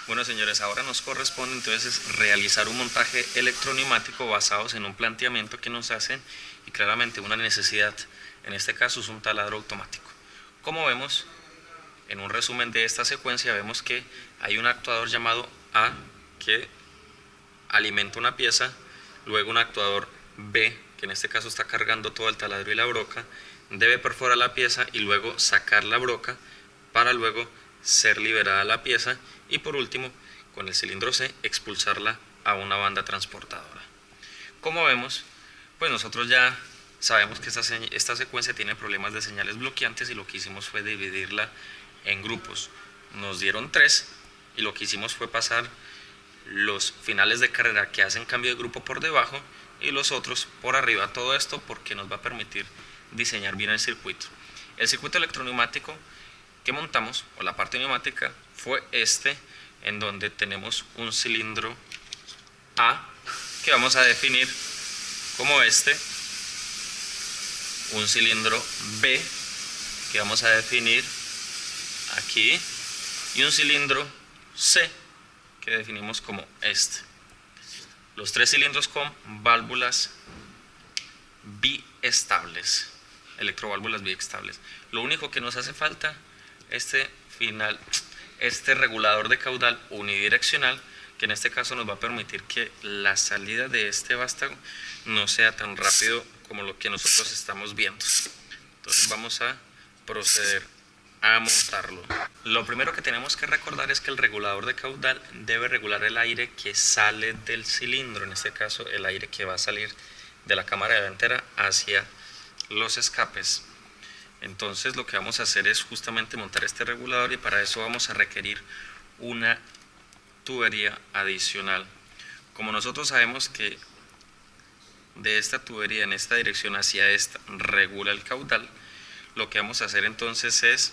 Bueno, señores, ahora nos corresponde entonces realizar un montaje electroneumático basados en un planteamiento que nos hacen y claramente una necesidad. En este caso es un taladro automático. Como vemos, en un resumen de esta secuencia vemos que hay un actuador llamado A que alimenta una pieza, luego un actuador B, que en este caso está cargando todo el taladro y la broca, debe perforar la pieza y luego sacar la broca para luego ser liberada la pieza y por último, con el cilindro C, expulsarla a una banda transportadora. Como vemos, pues nosotros ya sabemos que esta secuencia tiene problemas de señales bloqueantes y lo que hicimos fue dividirla en grupos. Nos dieron 3 y lo que hicimos fue pasar los finales de carrera que hacen cambio de grupo por debajo y los otros por arriba. Todo esto porque nos va a permitir diseñar bien el circuito. El circuito electroneumático que montamos, o la parte neumática, fue este, en donde tenemos un cilindro A que vamos a definir como este, un cilindro B que vamos a definir aquí y un cilindro C que definimos como este. Los 3 cilindros con válvulas biestables, electroválvulas biestables. Lo único que nos hace falta este regulador de caudal unidireccional, que en este caso nos va a permitir que la salida de este vástago no sea tan rápido como lo que nosotros estamos viendo. Entonces vamos a proceder a montarlo. Lo primero que tenemos que recordar es que el regulador de caudal debe regular el aire que sale del cilindro, en este caso el aire que va a salir de la cámara delantera hacia los escapes. Entonces lo que vamos a hacer es justamente montar este regulador y para eso vamos a requerir una tubería adicional. Como nosotros sabemos que de esta tubería en esta dirección hacia esta regula el caudal, lo que vamos a hacer entonces es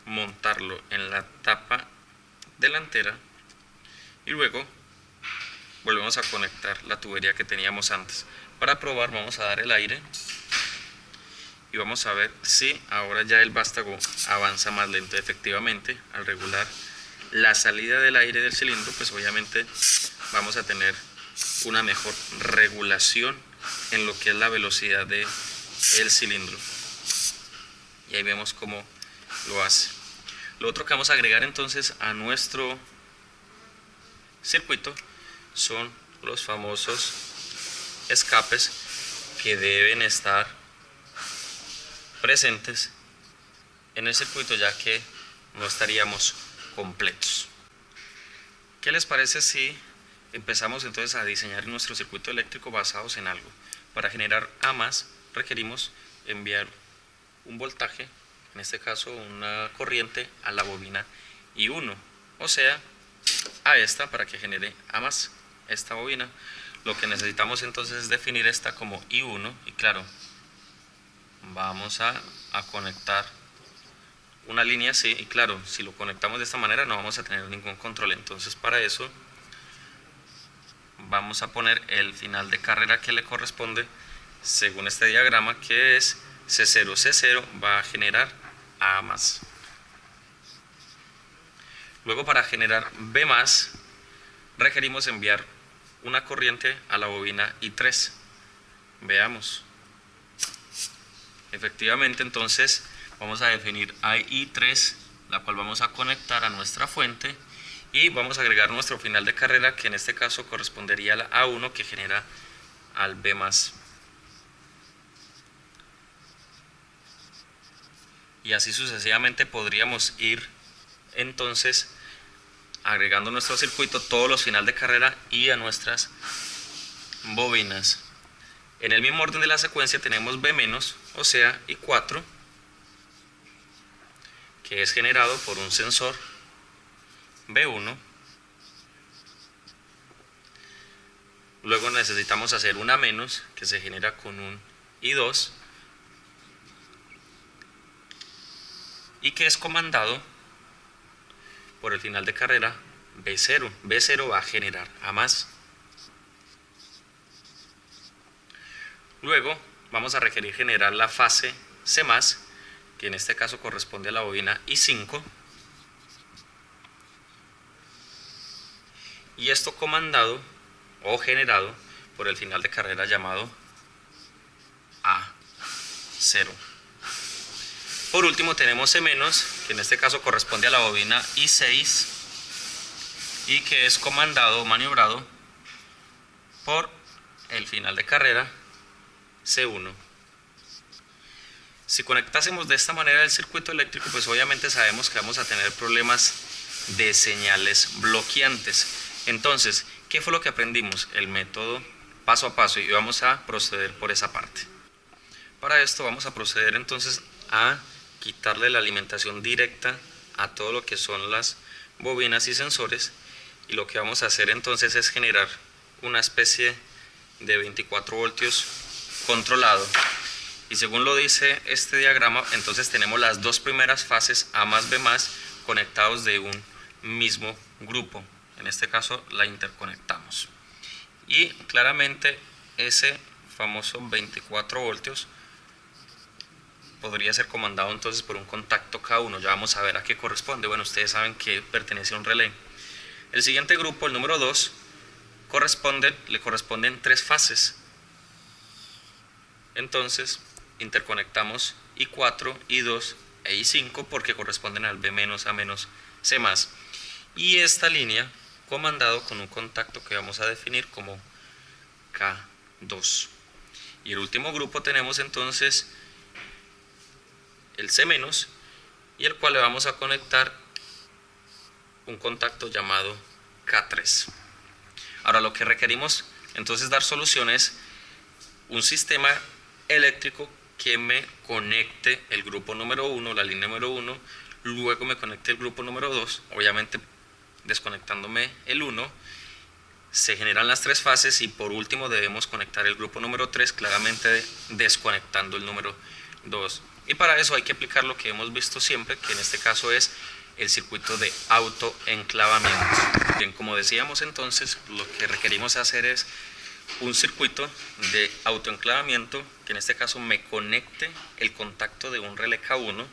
montarlo en la tapa delantera y luego volvemos a conectar la tubería que teníamos antes. Para probar vamos a dar el aire y vamos a ver si ahora ya el vástago avanza más lento. Efectivamente, al regular la salida del aire del cilindro, pues obviamente vamos a tener una mejor regulación en lo que es la velocidad del cilindro. Y ahí vemos cómo lo hace. Lo otro que vamos a agregar entonces a nuestro circuito son los famosos escapes que deben estar presentes en el circuito, ya que no estaríamos completos. ¿Qué les parece si empezamos entonces a diseñar nuestro circuito eléctrico basados en algo? Para generar A+, requerimos enviar un voltaje, en este caso una corriente, a la bobina I1, o sea, a esta para que genere A+, esta bobina. Lo que necesitamos entonces es definir esta como I1 y claro, vamos a conectar una línea así y claro, si lo conectamos de esta manera no vamos a tener ningún control. Entonces para eso vamos a poner el final de carrera que le corresponde según este diagrama, que es C0. C0 va a generar A+. Luego para generar B+, requerimos enviar una corriente a la bobina I3. Veamos. Efectivamente, entonces vamos a definir a I3, la cual vamos a conectar a nuestra fuente y vamos a agregar nuestro final de carrera, que en este caso correspondería a la A1 que genera al B+. Y así sucesivamente podríamos ir entonces agregando a nuestro circuito todos los finales de carrera y a nuestras bobinas. En el mismo orden de la secuencia tenemos B-, o sea, I4, que es generado por un sensor B1. Luego necesitamos hacer un A-, que se genera con un I2 y que es comandado por el final de carrera B0. B0 va a generar A+. Luego vamos a requerir generar la fase C+, que en este caso corresponde a la bobina I5. y esto comandado o generado por el final de carrera llamado A0. Por último tenemos C-, que en este caso corresponde a la bobina I6 y que es comandado o maniobrado por el final de carrera C1. Si conectásemos de esta manera el circuito eléctrico, pues obviamente sabemos que vamos a tener problemas de señales bloqueantes. Entonces, ¿qué fue lo que aprendimos? El método paso a paso, y vamos a proceder por esa parte. Para esto vamos a proceder entonces a quitarle la alimentación directa a todo lo que son las bobinas y sensores, y lo que vamos a hacer entonces es generar una especie de 24 voltios controlado. Y según lo dice este diagrama, entonces tenemos las dos primeras fases A más B más conectados de un mismo grupo. En este caso la interconectamos. Y claramente ese famoso 24 voltios podría ser comandado entonces por un contacto K1. Ya vamos a ver a qué corresponde. Bueno, ustedes saben que pertenece a un relé. El siguiente grupo, el número 2, le corresponden 3 fases. Entonces interconectamos I4, I2 e I5 porque corresponden al B-, A-, C+. Y esta línea comandado con un contacto que vamos a definir como K2. Y el último grupo tenemos entonces el C-, y el cual le vamos a conectar un contacto llamado K3. Ahora lo que requerimos entonces dar soluciones, un sistema eléctrico que me conecte el grupo número 1, la línea número 1, luego me conecte el grupo número 2, obviamente desconectándome el 1, se generan las 3 fases y por último debemos conectar el grupo número 3, claramente desconectando el número 2. Y para eso hay que aplicar lo que hemos visto siempre, que en este caso es el circuito de autoenclavamiento. Bien, como decíamos entonces, lo que requerimos hacer es un circuito de autoenclavamiento que en este caso me conecte el contacto de un relé K1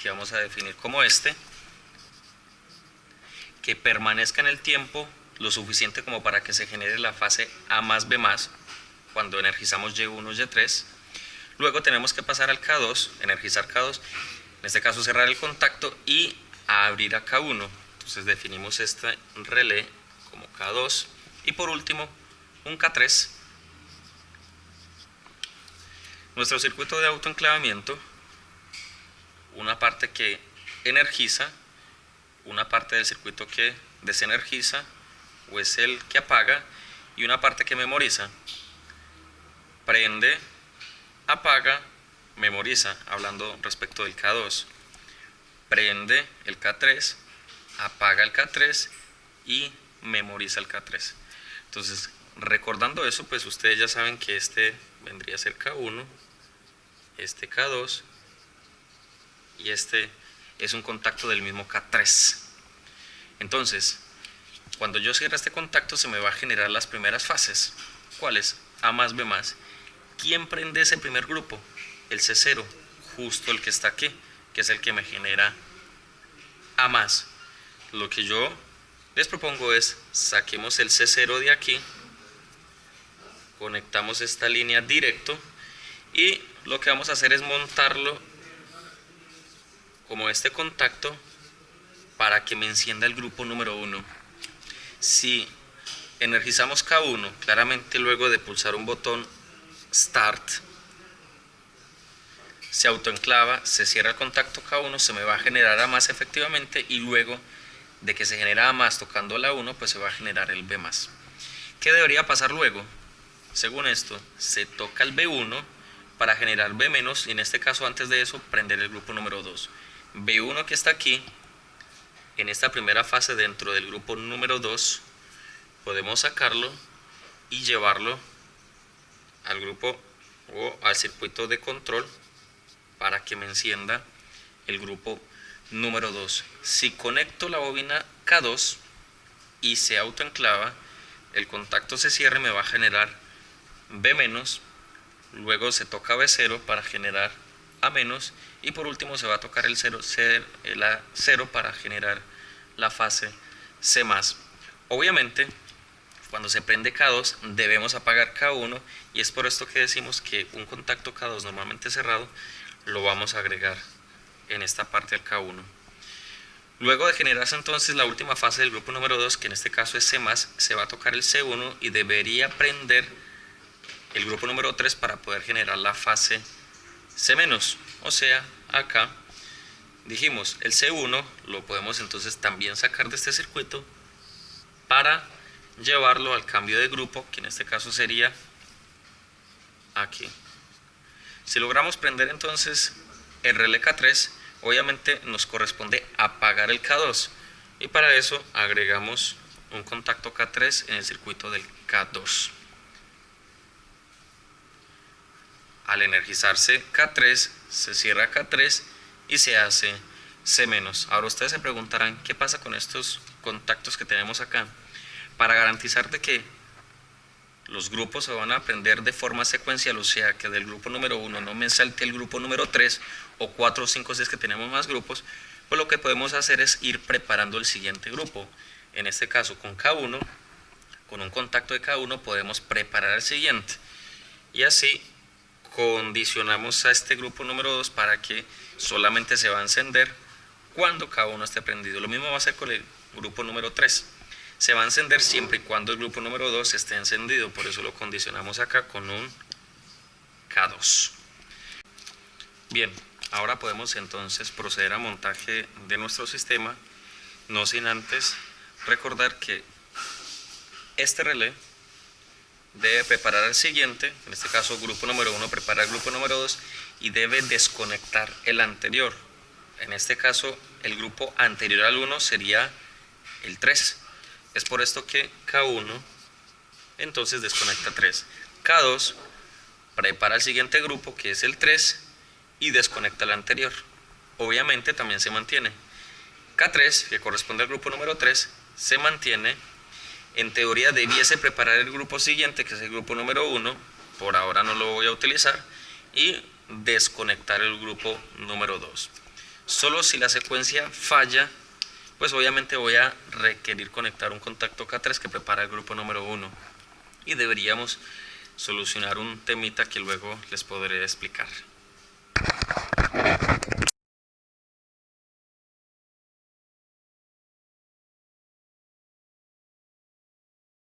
que vamos a definir como este, que permanezca en el tiempo lo suficiente como para que se genere la fase A más B más cuando energizamos Y1 Y3. Luego tenemos que pasar al K2, energizar K2, en este caso cerrar el contacto y abrir a K1. Entonces definimos este relé como K2 y por último un K3. Nuestro circuito de autoenclavamiento, una parte que energiza, una parte del circuito que desenergiza o es el que apaga y una parte que memoriza. Prende, apaga, memoriza, hablando respecto del K2. Prende el K3, apaga el K3 y memoriza el K3. Entonces, recordando eso, pues ustedes ya saben que este vendría a ser K1, este K2 y este es un contacto del mismo K3. Entonces, cuando yo cierre este contacto se me va a generar las primeras fases. ¿Cuáles? A más B más. ¿Quién prende ese primer grupo? El C0, justo el que está aquí, que es el que me genera A más. Lo que yo les propongo es saquemos el C0 de aquí, conectamos esta línea directo y lo que vamos a hacer es montarlo como este contacto para que me encienda el grupo número 1. Si energizamos K1, claramente luego de pulsar un botón Start, se autoenclava, se cierra el contacto K1, se me va a generar A más efectivamente y luego de que se genera A más tocando la 1, pues se va a generar el B más. ¿Qué debería pasar luego? Según esto, se toca el B1 para generar B menos y en este caso antes de eso prender el grupo número 2. B1 que está aquí, en esta primera fase dentro del grupo número 2, podemos sacarlo y llevarlo al grupo o al circuito de control para que me encienda el grupo número 2. Si conecto la bobina K2 y se autoenclava, el contacto se cierra y me va a generar B menos, luego se toca B0 para generar A menos y por último se va a tocar el A0 para generar la fase C más. Obviamente cuando se prende K2 debemos apagar K1, y es por esto que decimos que un contacto K2 normalmente cerrado lo vamos a agregar en esta parte del K1. Luego de generarse entonces la última fase del grupo número 2, que en este caso es C+, se va a tocar el C1 y debería prender el grupo número 3 para poder generar la fase C-. O sea, acá dijimos el C1 lo podemos entonces también sacar de este circuito para llevarlo al cambio de grupo, que en este caso sería aquí. Si logramos prender entonces el relé K3, obviamente nos corresponde apagar el K2, y para eso agregamos un contacto K3 en el circuito del K2. Al energizarse K3, se cierra K3 y se hace C-. Ahora ustedes se preguntarán qué pasa con estos contactos que tenemos acá. Para garantizar de que los grupos se van a prender de forma secuencial, o sea que del grupo número 1 no me salte el grupo número 3 o 4, 5, 6 que tenemos más grupos, pues lo que podemos hacer es ir preparando el siguiente grupo. En este caso con K1, con un contacto de K1 podemos preparar el siguiente, y así condicionamos a este grupo número 2 para que solamente se va a encender cuando K1 esté prendido. Lo mismo va a ser con el grupo número 3. Se va a encender siempre y cuando el grupo número 2 esté encendido, por eso lo condicionamos acá con un K2. Bien, ahora podemos entonces proceder a montaje de nuestro sistema, no sin antes recordar que este relé debe preparar al siguiente, en este caso grupo número 1 prepara el grupo número 2 y debe desconectar el anterior. En este caso el grupo anterior al 1 sería el 3. Es por esto que K1 entonces desconecta 3. K2 prepara el siguiente grupo, que es el 3, y desconecta el anterior. Obviamente también se mantiene. K3, que corresponde al grupo número 3, se mantiene. En teoría debiese preparar el grupo siguiente, que es el grupo número 1. Por ahora no lo voy a utilizar. Y desconectar el grupo número 2. Solo si la secuencia falla, pues obviamente voy a requerir conectar un contacto K3 que prepara el grupo número 1, y deberíamos solucionar un temita que luego les podré explicar.